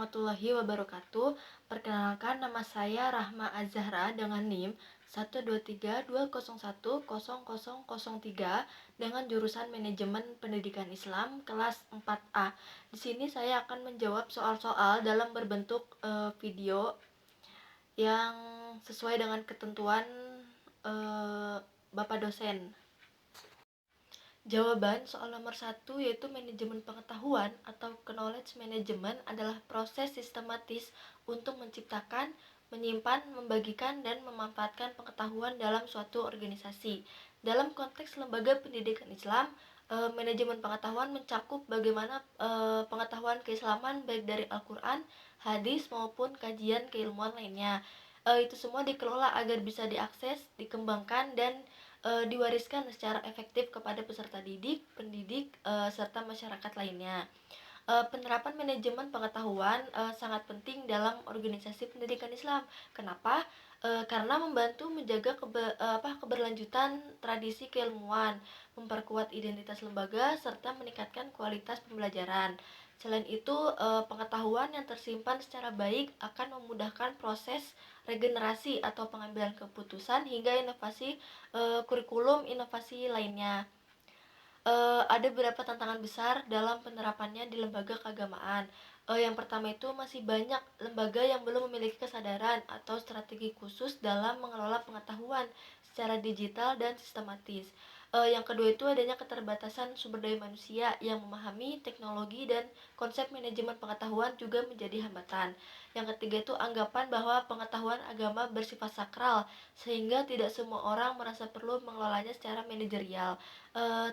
warahmatullahi wabarakatuh. Perkenalkan, nama saya Rahma Azahra dengan NIM 12320100003 dengan jurusan Manajemen Pendidikan Islam kelas 4A. Di sini saya akan menjawab soal-soal dalam berbentuk video yang sesuai dengan ketentuan Bapak dosen. Jawaban soal nomor 1 yaitu manajemen pengetahuan atau knowledge management adalah proses sistematis untuk menciptakan, menyimpan, membagikan, dan memanfaatkan pengetahuan dalam suatu organisasi. Dalam konteks lembaga pendidikan Islam, manajemen pengetahuan mencakup bagaimana pengetahuan keislaman baik dari Al-Quran, hadis, maupun kajian keilmuan lainnya. Itu semua dikelola agar bisa diakses, dikembangkan, dan diwariskan secara efektif kepada peserta didik, pendidik, serta masyarakat lainnya. Penerapan manajemen pengetahuan sangat penting dalam organisasi pendidikan Islam. Kenapa? Karena membantu menjaga keberlanjutan tradisi keilmuan, memperkuat identitas lembaga, serta meningkatkan kualitas pembelajaran. Selain itu, pengetahuan yang tersimpan secara baik akan memudahkan proses regenerasi atau pengambilan keputusan hingga inovasi kurikulum inovasi lainnya. Ada beberapa tantangan besar dalam penerapannya di lembaga keagamaan. Yang pertama itu masih banyak lembaga yang belum memiliki kesadaran atau strategi khusus dalam mengelola pengetahuan secara digital dan sistematis. Yang kedua itu adanya keterbatasan sumber daya manusia yang memahami teknologi dan konsep manajemen pengetahuan juga menjadi hambatan. Yang ketiga itu anggapan bahwa pengetahuan agama bersifat sakral sehingga tidak semua orang merasa perlu mengelolanya secara manajerial.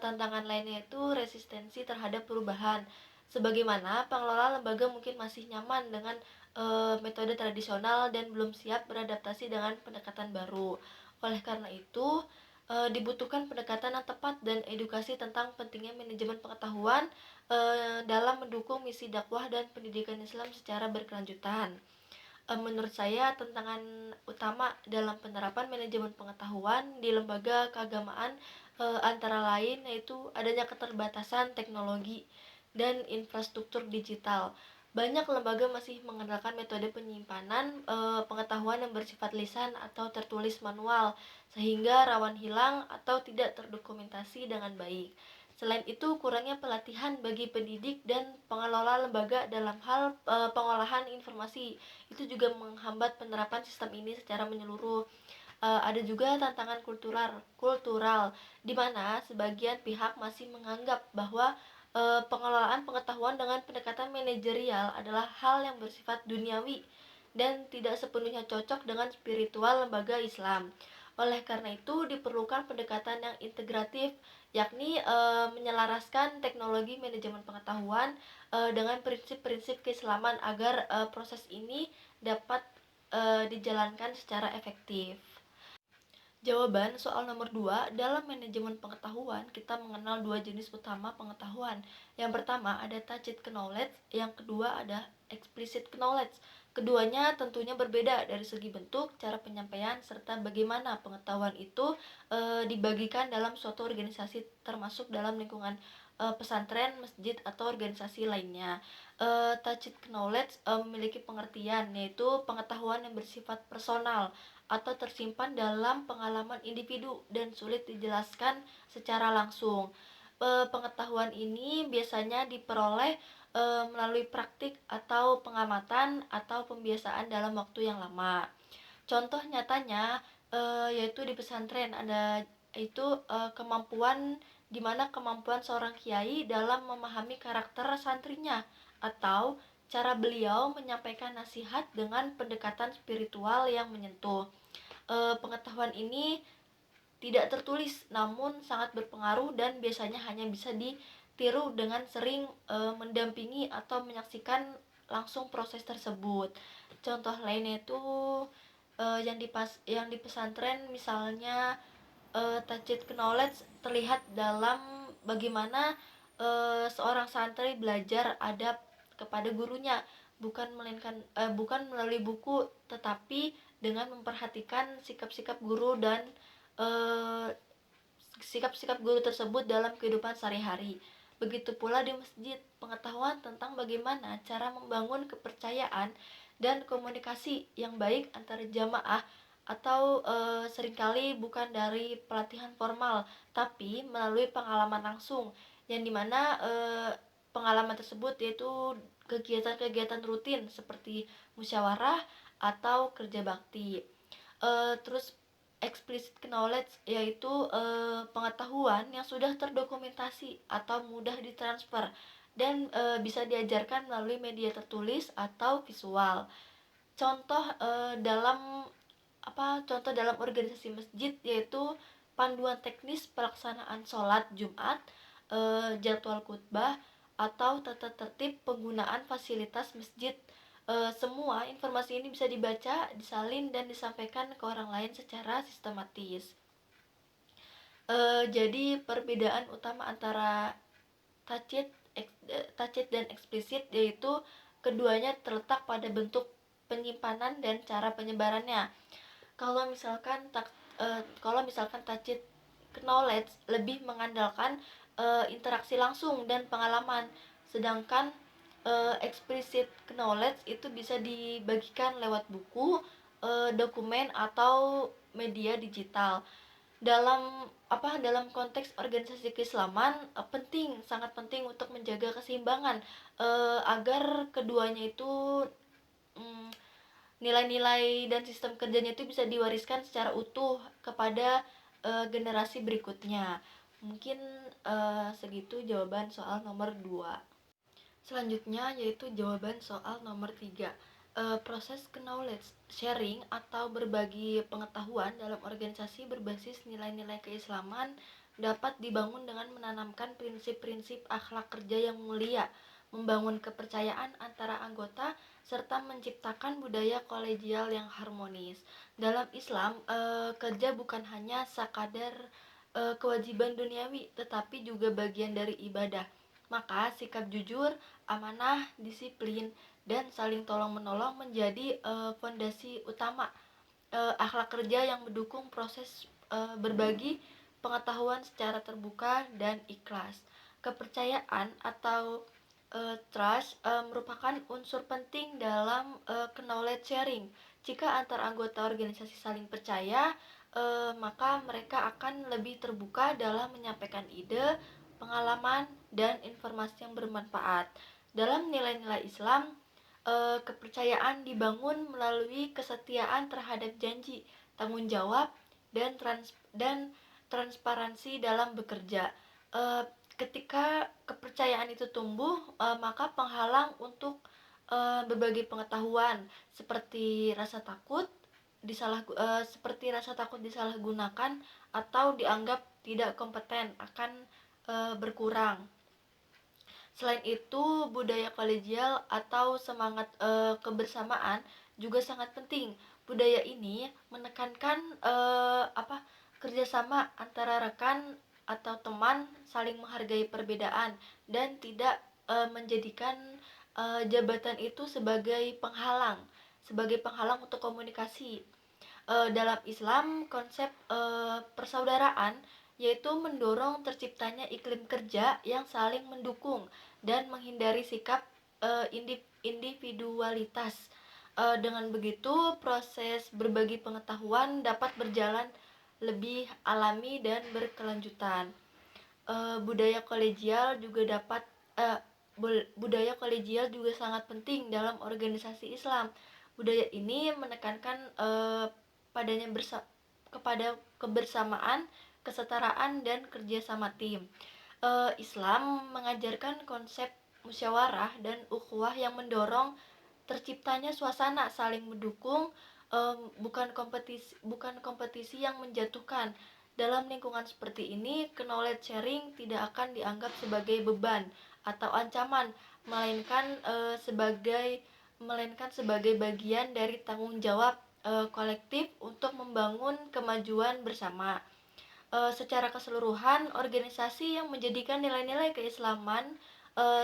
Tantangan lainnya itu resistensi terhadap perubahan. Sebagaimana pengelola lembaga mungkin masih nyaman dengan metode tradisional dan belum siap beradaptasi dengan pendekatan baru. Oleh karena itu, dibutuhkan pendekatan yang tepat dan edukasi tentang pentingnya manajemen pengetahuan dalam mendukung misi dakwah dan pendidikan Islam secara berkelanjutan. Menurut saya tantangan utama dalam penerapan manajemen pengetahuan di lembaga keagamaan antara lain yaitu adanya keterbatasan teknologi dan infrastruktur digital. Banyak lembaga masih mengandalkan metode penyimpanan pengetahuan yang bersifat lisan atau tertulis manual, sehingga rawan hilang atau tidak terdokumentasi dengan baik. Selain itu, kurangnya pelatihan bagi pendidik dan pengelola lembaga dalam hal pengolahan informasi itu juga menghambat penerapan sistem ini secara menyeluruh. Ada juga tantangan kultural di mana sebagian pihak masih menganggap bahwa pengelolaan pengetahuan dengan pendekatan manajerial adalah hal yang bersifat duniawi dan tidak sepenuhnya cocok dengan spiritual lembaga Islam. Oleh karena itu, diperlukan pendekatan yang integratif, yakni menyelaraskan teknologi manajemen pengetahuan dengan prinsip-prinsip keislaman agar proses ini dapat dijalankan secara efektif. Jawaban soal nomor 2, dalam manajemen pengetahuan, kita mengenal dua jenis utama pengetahuan. Yang pertama ada tacit knowledge, yang kedua ada explicit knowledge. Keduanya tentunya berbeda dari segi bentuk, cara penyampaian, serta bagaimana pengetahuan itu dibagikan dalam suatu organisasi termasuk dalam lingkungan pesantren, masjid, atau organisasi lainnya. Tacit knowledge memiliki pengertian, yaitu pengetahuan yang bersifat personal atau tersimpan dalam pengalaman individu dan sulit dijelaskan secara langsung. Pengetahuan ini biasanya diperoleh melalui praktik atau pengamatan atau pembiasaan dalam waktu yang lama. Contoh nyatanya yaitu di pesantren ada itu kemampuan seorang kiai dalam memahami karakter santrinya atau cara beliau menyampaikan nasihat dengan pendekatan spiritual yang menyentuh. Pengetahuan ini tidak tertulis namun sangat berpengaruh dan biasanya hanya bisa ditiru dengan sering mendampingi atau menyaksikan langsung proses tersebut. Contoh lainnya itu yang di pesantren misalnya tajid knowledge terlihat dalam bagaimana seorang santri belajar adab kepada gurunya, bukan melalui buku tetapi dengan memperhatikan sikap-sikap guru dan sikap-sikap guru tersebut dalam kehidupan sehari-hari. Begitu pula di masjid, pengetahuan tentang bagaimana cara membangun kepercayaan dan komunikasi yang baik antara jamaah atau seringkali bukan dari pelatihan formal, tapi melalui pengalaman langsung, yang dimana pengalaman tersebut yaitu kegiatan-kegiatan rutin seperti musyawarah atau kerja bakti. Terus explicit knowledge yaitu pengetahuan yang sudah terdokumentasi atau mudah ditransfer dan bisa diajarkan melalui media tertulis atau visual. Contoh contoh dalam organisasi masjid yaitu panduan teknis pelaksanaan sholat Jumat, jadwal khutbah atau tata tertib penggunaan fasilitas masjid. Semua informasi ini bisa dibaca, disalin dan disampaikan ke orang lain secara sistematis. Jadi perbedaan utama antara tacit dan eksplisit yaitu keduanya terletak pada bentuk penyimpanan dan cara penyebarannya. Kalau misalkan tacit knowledge lebih mengandalkan interaksi langsung dan pengalaman, sedangkan explicit knowledge itu bisa dibagikan lewat buku, dokumen atau media digital. Dalam konteks organisasi keislaman sangat penting untuk menjaga keseimbangan agar keduanya itu nilai-nilai dan sistem kerjanya itu bisa diwariskan secara utuh kepada generasi berikutnya. Mungkin segitu jawaban soal nomor 2. Selanjutnya yaitu jawaban soal nomor 3. Proses knowledge sharing atau berbagi pengetahuan dalam organisasi berbasis nilai-nilai keislaman dapat dibangun dengan menanamkan prinsip-prinsip akhlak kerja yang mulia, membangun kepercayaan antara anggota, serta menciptakan budaya kolegial yang harmonis. Dalam Islam, kerja bukan hanya sekadar kewajiban duniawi, tetapi juga bagian dari ibadah. Maka sikap jujur, amanah, disiplin, dan saling tolong-menolong menjadi fondasi utama akhlak kerja yang mendukung proses berbagi pengetahuan secara terbuka dan ikhlas. Kepercayaan atau trust merupakan unsur penting dalam knowledge sharing. Jika antar anggota organisasi saling percaya, maka mereka akan lebih terbuka dalam menyampaikan ide, pengalaman, dan informasi yang bermanfaat. Dalam nilai-nilai Islam, kepercayaan dibangun melalui kesetiaan terhadap janji, tanggung jawab, dan transparansi dalam bekerja. Ketika kepercayaan itu tumbuh, maka penghalang untuk berbagi pengetahuan seperti rasa takut disalahgunakan atau dianggap tidak kompeten akan berkurang. Selain itu, budaya kolegial atau semangat kebersamaan juga sangat penting. Budaya ini menekankan kerjasama antara rekan atau teman, saling menghargai perbedaan dan tidak menjadikan jabatan itu sebagai penghalang untuk komunikasi. Dalam Islam, konsep persaudaraan yaitu mendorong terciptanya iklim kerja yang saling mendukung dan menghindari sikap individualitas. Dengan begitu, proses berbagi pengetahuan dapat berjalan lebih alami dan berkelanjutan. Budaya kolegial juga sangat penting dalam organisasi Islam. Budaya ini menekankan kepada kebersamaan, kesetaraan, dan kerjasama tim. Islam mengajarkan konsep musyawarah dan ukhuwah yang mendorong terciptanya suasana saling mendukung, bukan kompetisi yang menjatuhkan. Dalam lingkungan seperti ini, knowledge sharing tidak akan dianggap sebagai beban atau ancaman, melainkan sebagai bagian dari tanggung jawab kolektif untuk membangun kemajuan bersama. Secara keseluruhan, organisasi yang menjadikan nilai-nilai keislaman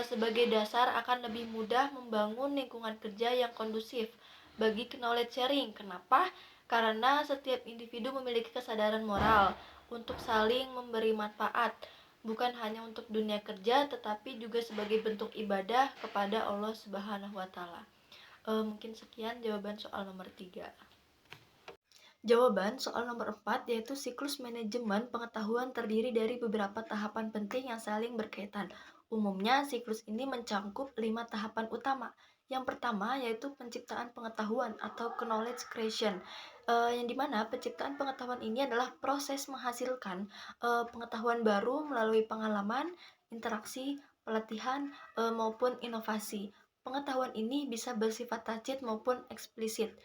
sebagai dasar akan lebih mudah membangun lingkungan kerja yang kondusif bagi knowledge sharing. Kenapa? Karena setiap individu memiliki kesadaran moral untuk saling memberi manfaat, bukan hanya untuk dunia kerja, tetapi juga sebagai bentuk ibadah kepada Allah Subhanahu wa Ta'ala. Mungkin sekian jawaban soal nomor 3. Jawaban soal nomor 4 yaitu siklus manajemen pengetahuan terdiri dari beberapa tahapan penting yang saling berkaitan. Umumnya, siklus ini mencakup 5 tahapan utama. Yang pertama yaitu penciptaan pengetahuan atau knowledge creation, yang dimana penciptaan pengetahuan ini adalah proses menghasilkan pengetahuan baru melalui pengalaman, interaksi, pelatihan, maupun inovasi. Pengetahuan ini bisa bersifat tacit maupun eksplisit,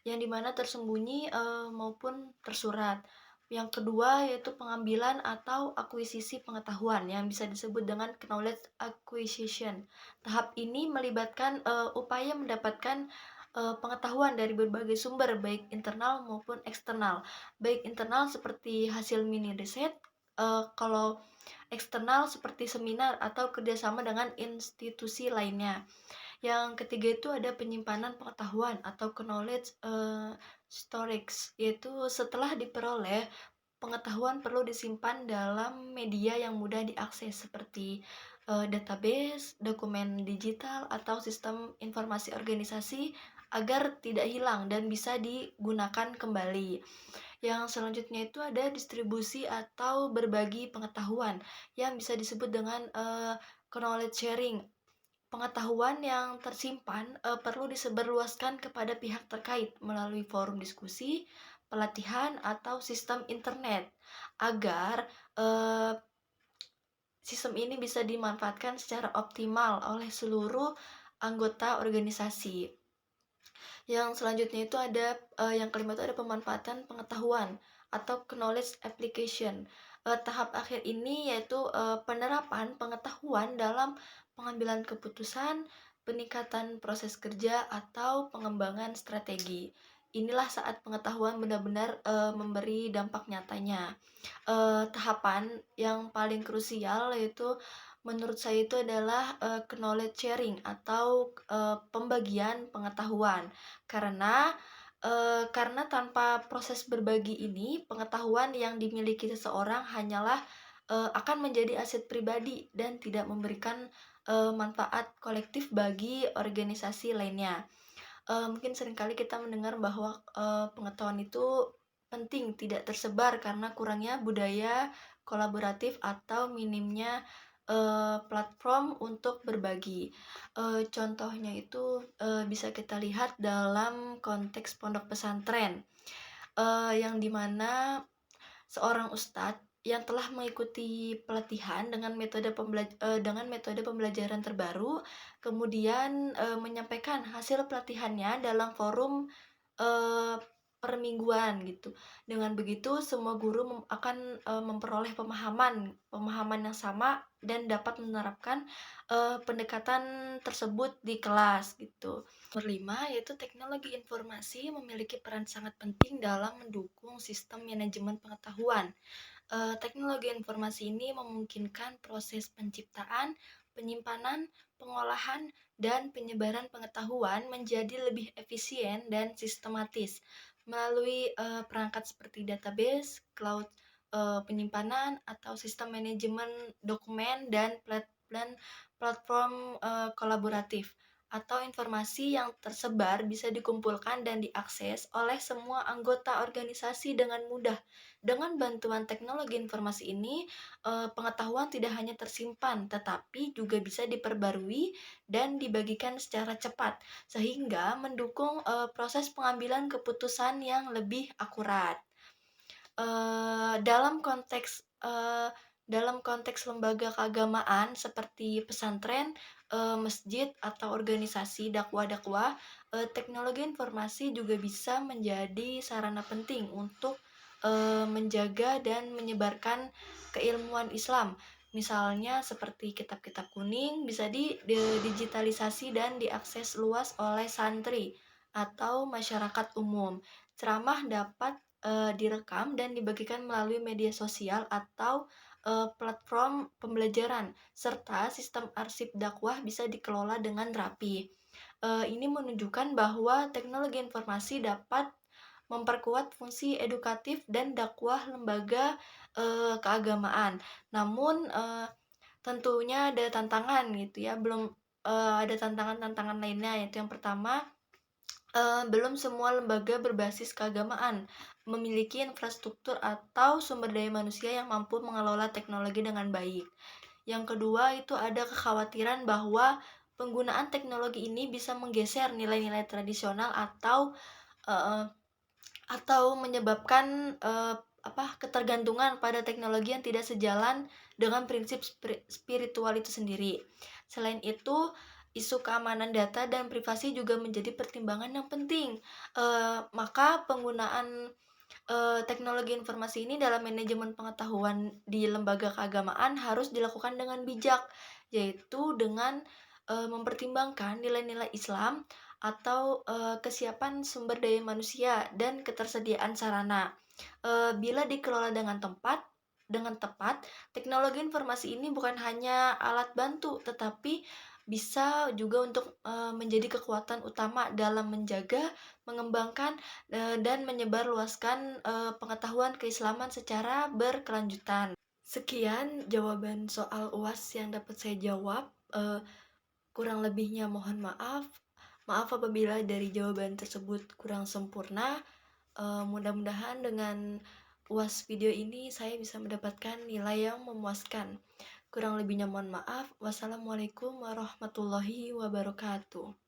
yang dimana tersembunyi maupun tersurat. Yang kedua yaitu pengambilan atau akuisisi pengetahuan yang bisa disebut dengan knowledge acquisition. Tahap ini melibatkan upaya mendapatkan pengetahuan dari berbagai sumber, baik internal maupun eksternal. Baik internal seperti hasil mini riset, kalau eksternal seperti seminar atau kerjasama dengan institusi lainnya. Yang ketiga itu ada penyimpanan pengetahuan atau knowledge storage, yaitu setelah diperoleh, pengetahuan perlu disimpan dalam media yang mudah diakses seperti database, dokumen digital, atau sistem informasi organisasi agar tidak hilang dan bisa digunakan kembali. Yang selanjutnya itu ada distribusi atau berbagi pengetahuan yang bisa disebut dengan knowledge sharing. Pengetahuan yang tersimpan perlu disebarluaskan kepada pihak terkait melalui forum diskusi, pelatihan, atau sistem internet agar sistem ini bisa dimanfaatkan secara optimal oleh seluruh anggota organisasi. Yang selanjutnya itu ada yang kelima itu ada pemanfaatan pengetahuan atau knowledge application. Tahap akhir ini yaitu penerapan pengetahuan dalam pengambilan keputusan, peningkatan proses kerja, atau pengembangan strategi. Inilah saat pengetahuan benar-benar memberi dampak nyatanya. Tahapan yang paling krusial yaitu menurut saya itu adalah knowledge sharing atau pembagian pengetahuan. Karena tanpa proses berbagi ini, pengetahuan yang dimiliki seseorang hanyalah akan menjadi aset pribadi dan tidak memberikan manfaat kolektif bagi organisasi lainnya. Mungkin seringkali kita mendengar bahwa pengetahuan itu penting tidak tersebar karena kurangnya budaya kolaboratif atau minimnya platform untuk berbagi. Contohnya itu bisa kita lihat dalam konteks pondok pesantren, yang dimana seorang ustadz yang telah mengikuti pelatihan dengan metode pembelajaran terbaru, kemudian menyampaikan hasil pelatihannya dalam forum permingguan gitu. Dengan begitu semua guru akan memperoleh pemahaman yang sama dan dapat menerapkan pendekatan tersebut di kelas gitu. Nomor 5 yaitu teknologi informasi memiliki peran sangat penting dalam mendukung sistem manajemen pengetahuan. Teknologi informasi ini memungkinkan proses penciptaan, penyimpanan, pengolahan, dan penyebaran pengetahuan menjadi lebih efisien dan sistematis melalui perangkat seperti database, cloud penyimpanan, atau sistem manajemen dokumen dan platform kolaboratif, atau informasi yang tersebar bisa dikumpulkan dan diakses oleh semua anggota organisasi dengan mudah. Dengan bantuan teknologi informasi ini, pengetahuan tidak hanya tersimpan, tetapi juga bisa diperbarui dan dibagikan secara cepat, sehingga mendukung proses pengambilan keputusan yang lebih akurat. Dalam konteks lembaga keagamaan seperti pesantren, masjid, atau organisasi dakwah-dakwah, teknologi informasi juga bisa menjadi sarana penting untuk menjaga dan menyebarkan keilmuan Islam. Misalnya seperti kitab-kitab kuning bisa digitalisasi dan diakses luas oleh santri atau masyarakat umum. Ceramah dapat direkam dan dibagikan melalui media sosial atau platform pembelajaran, serta sistem arsip dakwah bisa dikelola dengan rapi. Ini menunjukkan bahwa teknologi informasi dapat memperkuat fungsi edukatif dan dakwah lembaga keagamaan. Namun tentunya ada tantangan gitu ya, belum ada tantangan-tantangan lainnya, yaitu yang pertama, belum semua lembaga berbasis keagamaan memiliki infrastruktur atau sumber daya manusia yang mampu mengelola teknologi dengan baik. Yang kedua, itu ada kekhawatiran bahwa penggunaan teknologi ini bisa menggeser nilai-nilai tradisional uh, atau menyebabkan ketergantungan pada teknologi yang tidak sejalan dengan prinsip spiritual itu sendiri. Selain itu, isu keamanan data dan privasi juga menjadi pertimbangan yang penting. Maka penggunaan teknologi informasi ini dalam manajemen pengetahuan di lembaga keagamaan harus dilakukan dengan bijak, yaitu dengan mempertimbangkan nilai-nilai Islam atau kesiapan sumber daya manusia dan ketersediaan sarana. Bila dikelola dengan tepat, teknologi informasi ini bukan hanya alat bantu, tetapi bisa juga untuk menjadi kekuatan utama dalam menjaga, mengembangkan, dan menyebarluaskan pengetahuan keislaman secara berkelanjutan. Sekian jawaban soal UAS yang dapat saya jawab. Kurang lebihnya mohon maaf. Maaf apabila dari jawaban tersebut kurang sempurna. Mudah-mudahan dengan UAS video ini saya bisa mendapatkan nilai yang memuaskan. Kurang lebihnya mohon maaf. Wassalamualaikum warahmatullahi wabarakatuh.